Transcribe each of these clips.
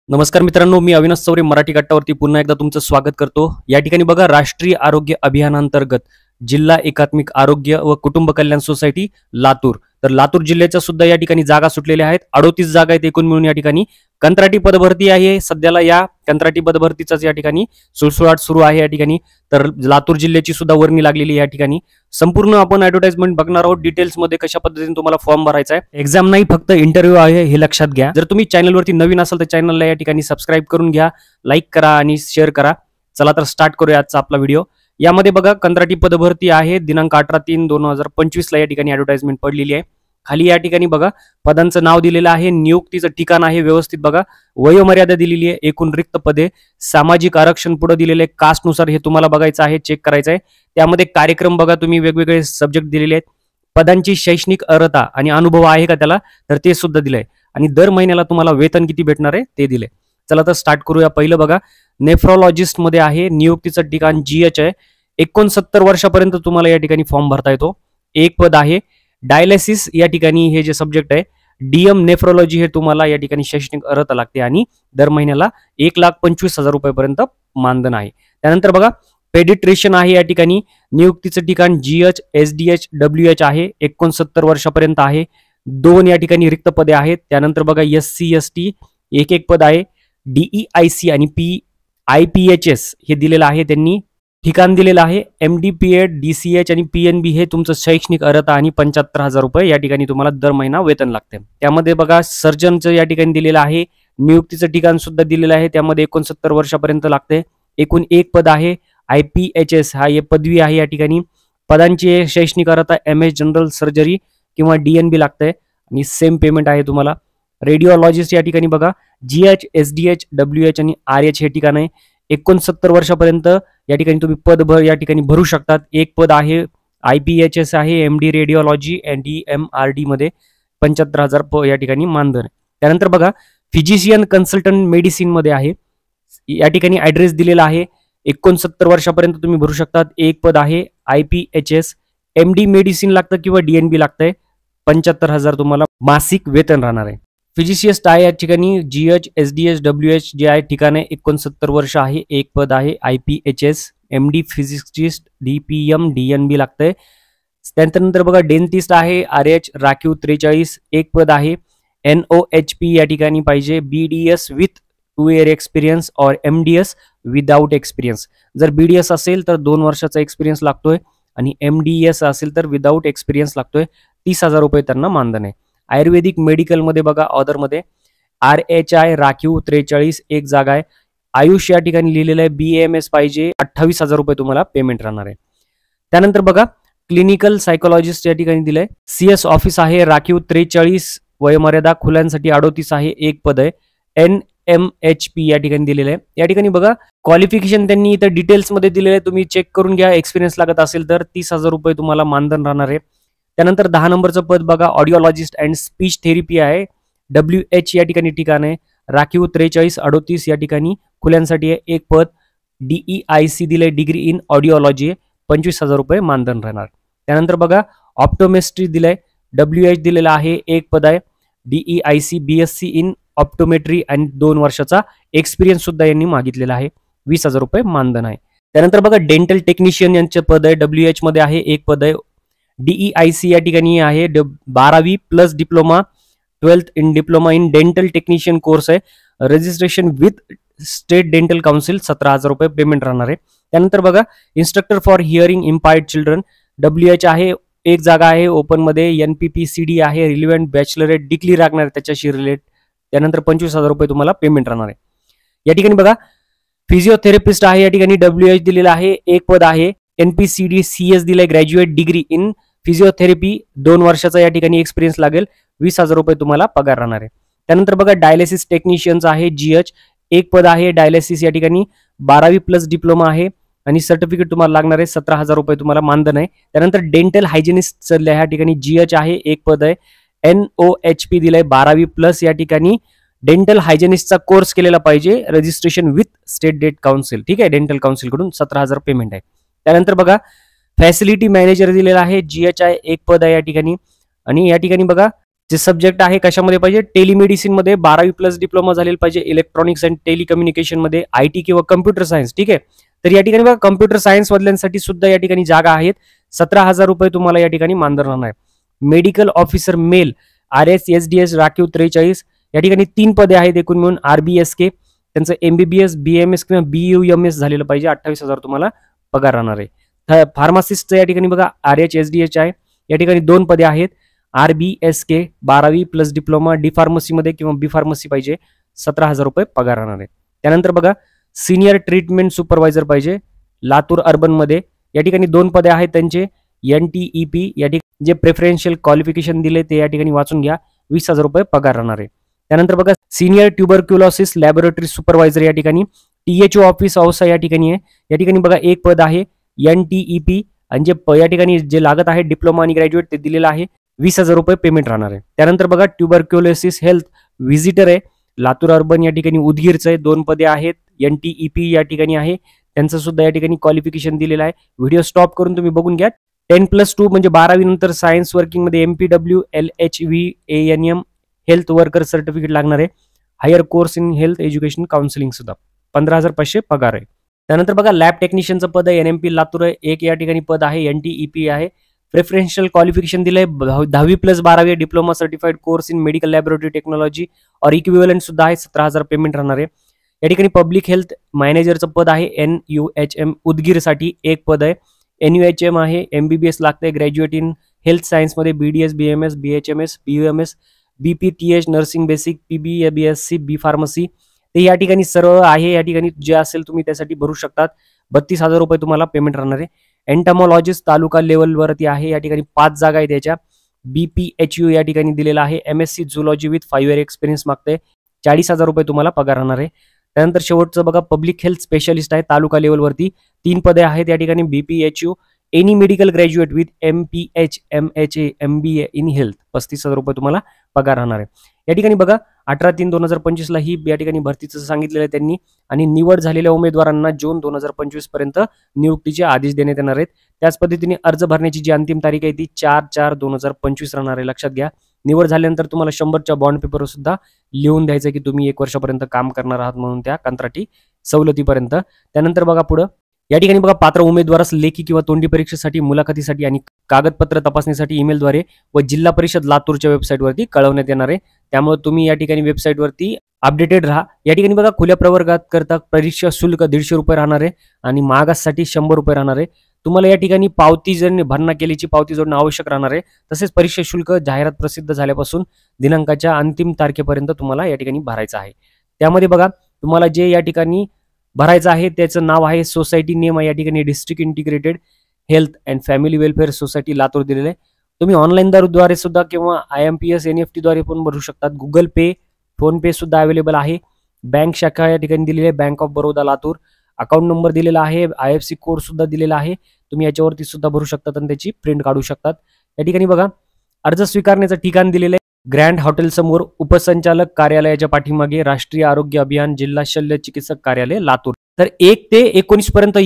नमस्कार मित्रांनो, मी अविनाश चौरे मराठी कट्टावरती पुन्हा एकदा तुमचं स्वागत करतो। या ठिकाणी बघा, राष्ट्रीय आरोग्य अभियानांतर्गत जिल्हा एकात्मिक आरोग्य व कुटुंब कल्याण सोसायटी लातूर, तर लातूर जिल्ह्याच्या सुद्धा या ठिकाणी जागा सुटलेल्या आहेत। 38 जागा आहेत एकूण मिळून। या ठिकाणी कंत्राटी पदभरती आहे। सध्याला या कंत्राटी पदभरतीचाच या ठिकाणी सुळसुळाट सुरू आहे या ठिकाणी। तर लातूर जिल्ह्याची सुद्धा वर्णी लागलेली या ठिकाणी। संपूर्ण आपण ॲडव्हर्टाइजमेंट बघणार आहोत डिटेल्स मध्ये, कशा पद्धतीने तुम्हाला फॉर्म भरायचा आहे। एक्झाम नाही, फक्त इंटरव्ह्यू आहे, हे लक्षात घ्या। जर तुम्ही चॅनलवरती नवीन असाल तर चॅनलला या ठिकाणी सबस्क्राईब करून घ्या, लाईक करा आणि शेअर करा। चला तर स्टार्ट करूया आजचा आपला व्हिडिओ। यामध्ये बघा, कंत्राटी पदभरती आहे। दिनांक 18/3/2025 ला या ठिकाणी ॲडव्हर्टाइजमेंट पडलेली आहे। खाली या ठिकाणी बघा, पदांचं नाव दिलेलं आहे, नियुक्तीचं ठिकाण आहे, व्यवस्थित बघा, वयोमर्यादा दिलेली आहे, एकूण रिक्त पदे, सामाजिक आरक्षण पुढे दिलेले आहे, कास्टनुसार हे तुम्हाला बघायचं आहे, चेक करायचं आहे। त्यामध्ये कार्यक्रम बघा, तुम्ही वेगवेगळे सब्जेक्ट दिलेले आहेत। पदांची शैक्षणिक अर्हता आणि अनुभव आहे का त्याला, तर ते सुद्धा दिलंय। आणि दर महिन्याला तुम्हाला वेतन किती भेटणार आहे ते दिले। चला तर स्टार्ट करूया। पहिलं बघा, नेफ्रोलॉजिस्ट मध्ये आहे, नियुक्तीचं ठिकाण GH आहे। 69 वर्षापर्यंत तुम्हाला या ठिकाणी फॉर्म भरता येतो। एक पद आहे। डायलिसिस या ठिकाणी हे जे सब्जेक्ट आहे, DM नेफ्रोलॉजी, हे तुम्हाला या ठिकाणी शैक्षणिक अर्हता लागते आणि दर महिन्याला 1,25,000 रुपयापर्यंत मानधन आहे। त्यानंतर बघा, पेडिट्रिशियन आहे, या ठिकाणी नियुक्तीचं ठिकाण GH SDH WH आहे। 69 वर्षापर्यंत आहे। 2 या ठिकाणी रिक्त पदे आहेत। त्यानंतर बघा, SC ST एक पद आहे। DEIC आणि IPHS हे दिलेलं आहे, त्यांनी ठिकाण दिलेलं आहे। MD-PED DCH आणि PNB हे तुमचं शैक्षणिक अर्हता आणि 75,000 रुपये या ठिकाणी तुम्हाला दर महिना वेतन लागते। त्यामध्ये बघा, सर्जनचं या ठिकाणी दिलेलं आहे, नियुक्तीचं ठिकाण सुद्धा दिलेलं आहे, त्यामध्ये 69 वर्षापर्यंत लागते। एकूण एक पद आहे। IPHS हा पदवी आहे या ठिकाणी। पदांची शैक्षणिक अर्हता MS जनरल सर्जरी किंवा DNB लागतंय आणि सेम पेमेंट आहे तुम्हाला। रेडिओलॉजिस्ट या ठिकाणी बघा, GH SDH WH आणि RH हे ठिकाण आहे। 69 वर्षापर्यंत या ठिकाणी तुम्ही पद या ठिकाणी भरू शकतात। एक पद आहे। IPHS आहे, MD रेडिओलॉजी DMRD मध्ये 75,000 या ठिकाणी मानधन आहे। त्यानंतर बघा, फिजिशियन कन्सल्टंट मेडिसिन मध्ये आहे, या ठिकाणी ऍड्रेस दिलेला आहे। 69 वर्षापर्यंत तुम्ही भरू शकतात। एक पद आहे। IPHS MD मेडिसिन लागतं किंवा DNB लागतंय। 75,000 तुम्हाला मासिक वेतन राहणार आहे। फिजिशियस्ट आहे या ठिकाणी GH SDH WH जे आहे ठिकाण आहे, 69 वर्ष आहे। एक पद आहे। IPHS MD physicist DPM DNB लागतंय। त्यानंतर बघा, डेंटिस्ट आहे, RH राखीव 43 एक पद आहे। NOHP या ठिकाणी पाहिजे। BDS विथ 2 year एक्सपिरियन्स और MDS विदाउट एक्सपिरियन्स। जर BDS असेल तर 2 वर्षाचा एक्सपिरियन्स लागतोय आणि MDS असेल तर विदाउट एक्सपिरियन्स लागतोय। 30,000 रुपये त्यांना मानधन आहे। आयुर्वेदिक मेडिकल मध्ये बघा, ऑदर मध्ये RHI राखीव 43 एक जागा आहे। आयुष या ठिकाणी लिहिलेलं आहे, BAMS पाहिजे, 28,000 रुपये तुम्हाला पेमेंट राहणार आहे। त्यानंतर बघा, क्लिनिकल सायकोलॉजिस्ट या ठिकाणी दिलंय। CS ऑफिस आहे, राखीव 43 वयोमर्यादा, खुल्यांसाठी 38 आहे, एक पद आहे। NMHP या ठिकाणी दिलेलं आहे। या ठिकाणी बघा, क्वालिफिकेशन त्यांनी इथं डिटेल्स मध्ये दिलेलं आहे, तुम्ही चेक करून घ्या। एक्सपिरियन्स लागत असेल तर 30,000 रुपये तुम्हाला मानधन राहणार आहे। त्यानंतर 10 नंबरचं पद बघा, ऑडिओलॉजिस्ट अँड स्पीच थेरपी आहे, WH या ठिकाणी ठिकाण आहे, राखीव 43 38 या ठिकाणी खुल्यांसाठी आहे, एक पद। DEIC दिले, डिग्री इन ऑडिओलॉजी, 25,000 रुपये मानधन राहणार। त्यानंतर बघा, ऑप्टोमेट्री दिलंय, WH दिलेला आहे, एक पद आहे। DEIC BSc इन ऑप्टोमेट्री आणि 2 वर्षाचा एक्सपिरियन्स सुद्धा यांनी मागितलेला आहे, 20,000 रुपये मानधन आहे। त्यानंतर बघा, डेंटल टेक्निशियन यांचे पद आहे, WH मध्ये आहे, एक पद आहे। DEIC या ठिकाणी आहे, 12वी plus diploma, 12th in diploma in dental technician course आहे। Registration with state dental council, 17,000 रुपये पेमेंट राहणार आहे। त्यानंतर बघा, instructor for hearing impaired children, WH आहे, एक जागा आहे ओपन मध्ये। NPPCD आहे, रिलिव्हंट बॅचलरेट डिग्री लागणार त्याच्याशी रिलेट। त्यानंतर 25,000 रुपये तुम्हाला पेमेंट राहणार आहे। या ठिकाणी बघा, फिजिओथेरपिस्ट आहे, या ठिकाणी WH दिलेला आहे, एक पद आहे। NPCD CS दिलाय, ग्रॅज्युएट डिग्री इन फिजिओथेरपी, 2 वर्षाचा या ठिकाणी एक्सपिरियन्स लागेल, 20,000 रुपये तुम्हाला पगार राहणार आहे। त्यानंतर बघा, डायलिसिस टेक्निशियन्स आहे, GH एक पद आहे। डायलिसिस या ठिकाणी 12वी प्लस डिप्लोमा आहे आणि सर्टिफिकेट तुम्हाला लागणार आहे, 17,000 रुपये तुम्हाला मानधन आहे। त्यानंतर डेंटल हायजिनिस्ट या ठिकाणी GH आहे, एक पद आहे। NOHP दिलाय, 12वी प्लस या ठिकाणी डेंटल हायजिनिस्टचा कोर्स केलेला पाहिजे, registration with state date council, ठीक आहे, डेंटल काउन्सिल कडून 17,000 पेमेंट आहे। त्यानंतर बघा, फॅसिलिटी मॅनेजर दिलेला आहे, GH आहे, एक पद आहे या ठिकाणी। आणि या ठिकाणी बघा, जे सब्जेक्ट आहे कशामध्ये पाहिजे, टेलिमेडिसिन मध्ये 12वी प्लस डिप्लोमा झालेला पाहिजे, इलेक्ट्रॉनिक्स अँड टेलिकम्युनिकेशन मध्ये IT किंवा कम्प्युटर सायन्स. ठीक आहे. तर या ठिकाणी बघा कम्प्युटर सायन्स मधल्यांसाठी सुद्धा या ठिकाणी जागा आहेत. 17,000 रुपये तुम्हाला या ठिकाणी मानधन राहणार आहे. मेडिकल ऑफिसर मेल RSSDS राखीव 43 या ठिकाणी 3 पदे आहेत एकूण मिळून. RBSK त्यांचं MBBS BMS किंवा BUMS झालेलं पाहिजे. 28,000 तुम्हाला पगार राहणार आहे. फार्मासिस्टचं या ठिकाणी बघा RHSDH आहे. या ठिकाणी 2 पदे आहेत. RBSK 12वी प्लस डिप्लोमा डी फार्मसीमध्ये किंवा बी फार्मसी पाहिजे. 17,000 रुपये पगार राहणार आहे. त्यानंतर बघा सिनियर ट्रीटमेंट सुपरवायझर पाहिजे लातूर अर्बन मध्ये. या ठिकाणी 2 पदे आहेत त्यांचे. NTEP या ठिकाणी जे प्रेफरन्शियल क्वालिफिकेशन दिले ते या ठिकाणी वाचून घ्या. 20,000 रुपये पगार राहणार आहे. त्यानंतर बघा सिनियर ट्युबरक्युलोसिस लॅबोरेटरी सुपरवायझर या ठिकाणी THO ऑफिस औसा या ठिकाणी आहे. या ठिकाणी बघा 1 पद आहे. NTEP आणि जे या ठिकाणी जे लागत आहे डिप्लोमा आणि ग्रॅज्युएट ते दिलेलं आहे. 20,000 रुपये पेमेंट राहणार आहे. त्यानंतर बघा ट्युबरक्युलोसिस हेल्थ व्हिजिटर आहे लातूर अर्बन या ठिकाणी उदगीरचं आहे. 2 पदे आहेत. NTEP या ठिकाणी आहे. त्यांचं सुद्धा या ठिकाणी क्वालिफिकेशन दिलेलं आहे. व्हिडिओ स्टॉप करून तुम्ही बघून घ्या. 10+2 म्हणजे 12वी नंतर सायन्स वर्किंग मध्ये MPW LHV health worker certificate लागणार आहे. Higher course in health education counselling सुद्धा 15,500 पगार आहे. त्यानंतर बघा लॅब टेक्निशियनचं पद आहे NMP लातूर आहे. 1 या ठिकाणी पद आहे. NTEP आहे. प्रेफरन्शियल क्वालिफिकेशन दिलंय 10वी प्लस 12वी diploma certified course in medical laboratory technology और इक्विव्हलंट सुद्धा आहे. 17,000 पेमेंट राहणार आहे. या ठिकाणी पब्लिक हेल्थ मॅनेजरचं पद आहे NUHM उदगीरसाठी 1 पद आहे. NUHM आहे. MBBS लागतंय ग्रॅज्युएट इन हेल्थ सायन्समध्ये BDS BMS BHMS BUMS BPTH nursing basic PBBSC B pharmacy ते या ठिकाणी सर्व आहे. या ठिकाणी जे असेल तुम्ही त्यासाठी भरू शकतात. 32,000 रुपये तुम्हाला पेमेंट राहणार आहे. एंटमॉलॉजिस्ट तालुका लेवलवरती आहे. या ठिकाणी 5 जागा आहेत त्याच्या. BPHU या ठिकाणी दिलेला आहे. MSc zoology with 5 year experience मागते. 40,000 रुपये तुम्हाला पगार राहणार आहे. त्यानंतर शेवटचं बघा पब्लिक हेल्थ स्पेशलिस्ट आहे तालुका लेवलवरती 3 पदे आहेत. या ठिकाणी BPHU any medical graduate with MPH MHA MBA in health 35,000 रुपये तुम्हाला पगार राहणार आहे. या ठिकाणी बघा 18/3/2025 ला ही या ठिकाणी भरतीचं सांगितलेलं आहे त्यांनी आणि निवड झालेल्या उमेदवारांना जून 2025 पर्यंत नियुक्तीचे आदेश देण्यात येणार आहेत. त्याच पद्धतीने अर्ज भरण्याची जी अंतिम तारीख आहे ती 4/4/2025 राहणार आहे. लक्षात घ्या. निवड झाल्यानंतर तुम्हाला 100च्या बॉन्ड पेपरवर सुद्धा लिहून द्यायचं की तुम्ही 1 वर्षापर्यंत काम करणार आहात म्हणून त्या कंत्राटी सवलतीपर्यंत. त्यानंतर बघा पुढे या ठिकाणी बघा पात्र उमेदवारास लेखी किंवा तोंडी परीक्षेसाठी मुलाखतीसाठी आणि कागदपत्र तपासणीसाठी ईमेलद्वारे व जिल्हा परिषद लातूरच्या वेबसाईटवरती कळवण्यात येणार आहे. त्यामुळे तुम्ही या ठिकाणी वेबसाईटवरती अपडेटेड राहा. या ठिकाणी बघा खुल्या प्रवर्गात करता परीक्षा शुल्क 150 रुपये राहणार आहे आणि मागाससाठी 100 रुपये राहणार आहे. तुम्हाला या ठिकाणी पावती जर भरणा केल्याची पावती जोडणं आवश्यक राहणार आहे. तसेच परीक्षा शुल्क जाहिरात प्रसिद्ध झाल्यापासून दिनांकाच्या अंतिम तारखेपर्यंत तुम्हाला या ठिकाणी भरायचं आहे. त्यामध्ये बघा तुम्हाला जे या ठिकाणी भरायचं आहे त्याचं नाव आहे सोसायटी नेम आहे या ठिकाणी district integrated health and family welfare society Latur दिलेलं आहे. तुम्ही ऑनलाईन द्वारे सुद्धा किंवा IMPS NEFT द्वारे पण भरू शकतात. गुगल पे फोन पे सुद्धा अवेलेबल आहे. बँक शाखा या ठिकाणी दिलेली आहे bank of Baroda Latur. Account number दिलेला आहे. IFSC कोड सुद्धा दिलेला आहे. तुम्ही याच्यावरती सुद्धा भरू शकतात आणि त्याची प्रिंट काढू शकतात. या ठिकाणी बघा अर्ज स्वीकारण्याचं ठिकाण दिलेलं आहे ग्रँड हॉटेल समोर उपसंचालक कार्यालयाच्या पाठीमागे राष्ट्रीय आरोग्य अभियान जिल्हा शल्य चिकित्सक कार्यालय लातूर. तर 1 ते 19 पर्यंत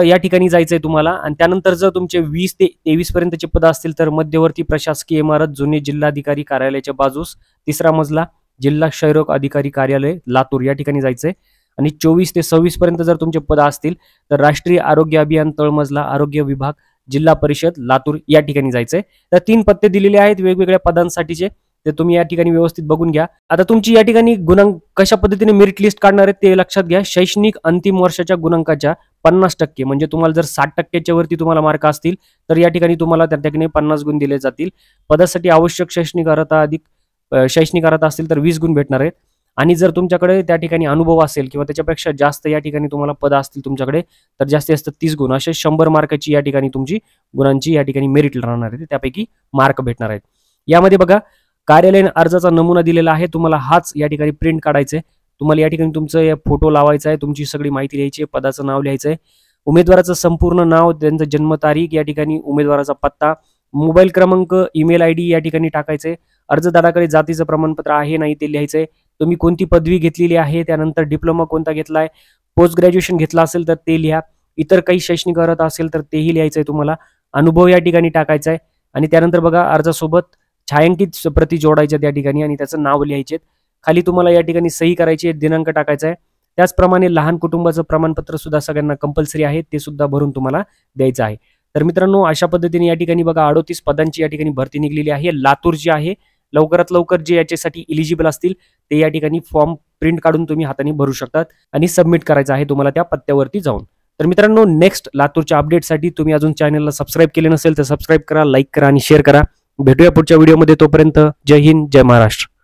या ठिकाणी जायचंय तुम्हाला आणि त्यानंतर जर तुमचे 20 ते 23 पर्यंतचे पद असतील तर मध्यवर्ती प्रशासकीय इमारत जुने जिल्हाधिकारी कार्यालयाच्या बाजूस 3रा मजला जिल्हा क्षयरोग अधिकारी कार्यालय लातूर या ठिकाणी जायचंय. आणि 24 ते 26 पर्यंत जर तुमचे पद असतील तर राष्ट्रीय आरोग्य अभियान तळमजला आरोग्य विभाग जिल्हा परिषद लातूर या ठिकाणी जायचंय. तर 3 पत्ते दिलेले आहेत वेगवेगळ्या पदांसाठीचे ते तुम्ही या ठिकाणी व्यवस्थित बघून घ्या. आता तुमची या ठिकाणी गुणांक कशा पद्धतीने मेरिट लिस्ट काढणार आहेत ते लक्षात घ्या. शैक्षणिक अंतिम वर्षाच्या गुणांकाच्या 50% म्हणजे तुम्हाला जर 60% वरती तुम्हाला मार्क असतील तर या ठिकाणी तुम्हाला त्या ठिकाणी 50 गुण दिले जातील. पदासाठी आवश्यक शैक्षणिक अर्हता असतील तर 20 गुण भेटणार आहेत. आणि जर तुमच्याकडे त्या ठिकाणी अनुभव असेल किंवा त्याच्यापेक्षा जास्त या ठिकाणी तुम्हाला पद असतील तुमच्याकडे तर जास्तीत जास्त 30 गुण असे 100 मार्काची या ठिकाणी तुमची गुणांची या ठिकाणी मेरिट राहणार आहे. त्यापैकी मार्क भेटणार आहेत. यामध्ये बघा कार्यालयीन अर्जाचा नमुना दिलेला आहे. तुम्हाला हाच या ठिकाणी प्रिंट काढायचा आहे. तुम्हाला या ठिकाणी तुमचं फोटो लावायचा आहे. तुमची सगळी माहिती लिहायची आहे. पदाचं नाव लिहायचं आहे. उमेदवाराचं संपूर्ण नाव त्यांचं जन्मतारीख या ठिकाणी उमेदवाराचा पत्ता मोबाईल क्रमांक ईमेल ID या ठिकाणी टाकायचंय. अर्जदाराकडे जातीचं प्रमाणपत्र आहे नाही ते लिहायचंय. तुम्ही कोणती पदवी घेतलेली आहे त्यानंतर डिप्लोमा कोणता घेतलाय पोस्ट ग्रॅज्युएशन घेतला असेल तर ते लिहा. इतर काही शैक्षणिक अर्हता असेल तर तेही लिहायचंय तुम्हाला. अनुभव या ठिकाणी टाकायचा आहे. आणि त्यानंतर बघा अर्जासोबत छायांकित प्रती जोडायच्या त्या ठिकाणी आणि त्याचं नाव लिहायचे. खाली तुम्हाला या ठिकाणी सही करायची आहे, दिनांक टाकायचा आहे. त्याचप्रमाणे लहान कुटुंबाचं प्रमाणपत्र सुद्धा सगळ्यांना कंपल्सरी आहे, ते सुद्धा भरून तुम्हाला द्यायचं आहे. तर मित्रांनो, अशा पद्धतीने या ठिकाणी बघा 38 पदांची या ठिकाणी भरती निघलेली आहे. लातूर जी आहे, लवकरात लवकर जे याच्यासाठी इलिजिबल असतील ते या ठिकाणी फॉर्म प्रिंट काढून तुम्ही हाताने भरू शकतात आणि सबमिट करायचं आहे तुम्हाला त्या पत्त्यावरती जाऊन. तर मित्रांनो, नेक्स्ट लातूरच्या अपडेटसाठी तुम्ही अजून चॅनलला सबस्क्राईब केले नसेल तर सबस्क्राईब करा, लाईक करा आणि शेअर करा. भेटूया पुढच्या व्हिडिओमध्ये. तोपर्यंत जय हिंद, जय महाराष्ट्र.